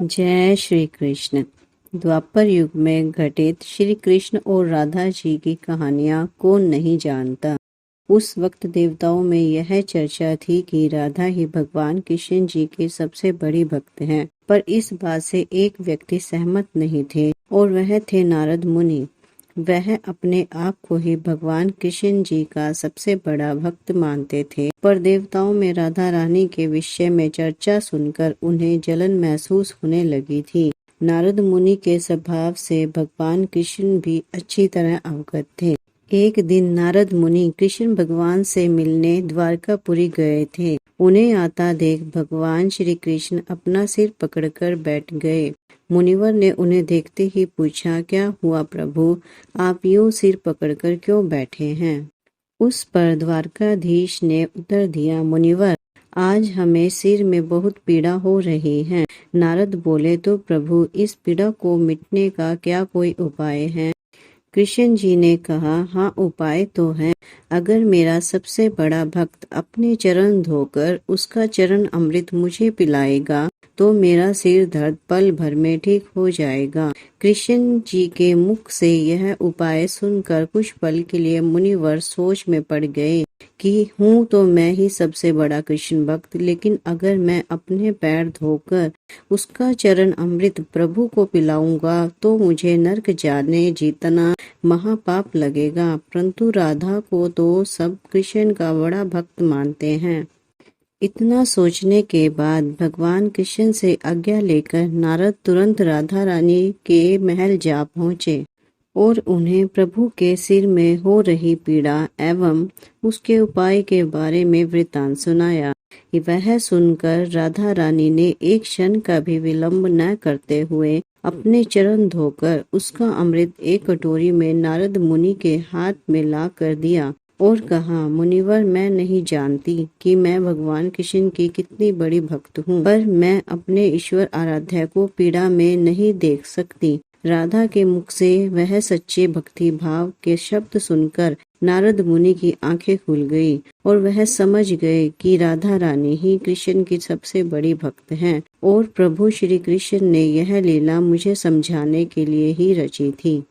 जय श्री कृष्ण। द्वापर युग में घटित श्री कृष्ण और राधा जी की कहानियाँ कौन नहीं जानता। उस वक्त देवताओं में यह चर्चा थी कि राधा ही भगवान कृष्ण जी के सबसे बड़ी भक्त हैं, पर इस बात से एक व्यक्ति सहमत नहीं थे और वह थे नारद मुनि। वह अपने आप को ही भगवान कृष्ण जी का सबसे बड़ा भक्त मानते थे, पर देवताओं में राधा रानी के विषय में चर्चा सुनकर उन्हें जलन महसूस होने लगी थी। नारद मुनि के स्वभाव से भगवान कृष्ण भी अच्छी तरह अवगत थे। एक दिन नारद मुनि कृष्ण भगवान से मिलने द्वारकापुरी गए थे। उन्हें आता देख भगवान श्री कृष्ण अपना सिर पकड़कर बैठ गए। मुनिवर ने उन्हें देखते ही पूछा, क्या हुआ प्रभु, आप यूं सिर पकड़कर क्यों बैठे हैं? उस पर द्वारकाधीश ने उत्तर दिया, मुनिवर, आज हमें सिर में बहुत पीड़ा हो रही है। नारद बोले, तो प्रभु, इस पीड़ा को मिटने का क्या कोई उपाय है? कृष्ण जी ने कहा, हाँ, उपाय तो है। अगर मेरा सबसे बड़ा भक्त अपने चरण धोकर उसका चरण अमृत मुझे पिलाएगा तो मेरा सिर दर्द पल भर में ठीक हो जाएगा। कृष्ण जी के मुख से यह उपाय सुनकर कुछ पल के लिए मुनिवर सोच में पड़ गए कि हूँ तो मैं ही सबसे बड़ा कृष्ण भक्त, लेकिन अगर मैं अपने पैर धोकर उसका चरण अमृत प्रभु को पिलाऊंगा तो मुझे नरक जाने जीतना महापाप लगेगा। परंतु राधा को तो सब कृष्ण का बड़ा भक्त मानते हैं। इतना सोचने के बाद भगवान कृष्ण से आज्ञा लेकर नारद तुरंत राधा रानी के महल जा पहुँचे और उन्हें प्रभु के सिर में हो रही पीड़ा एवं उसके उपाय के बारे में वृतांत सुनाया। वह सुनकर राधा रानी ने एक क्षण का भी विलंब न करते हुए अपने चरण धोकर उसका अमृत एक कटोरी में नारद मुनि के हाथ में ला कर दिया और कहा, मुनिवर, मैं नहीं जानती कि मैं भगवान कृष्ण की कितनी बड़ी भक्त हूँ, पर मैं अपने ईश्वर आराध्य को पीड़ा में नहीं देख सकती। राधा के मुख से वह सच्चे भक्ति भाव के शब्द सुनकर नारद मुनि की आंखें खुल गई और वह समझ गए कि राधा रानी ही कृष्ण की सबसे बड़ी भक्त हैं और प्रभु श्री कृष्ण ने यह लीला मुझे समझाने के लिए ही रची थी।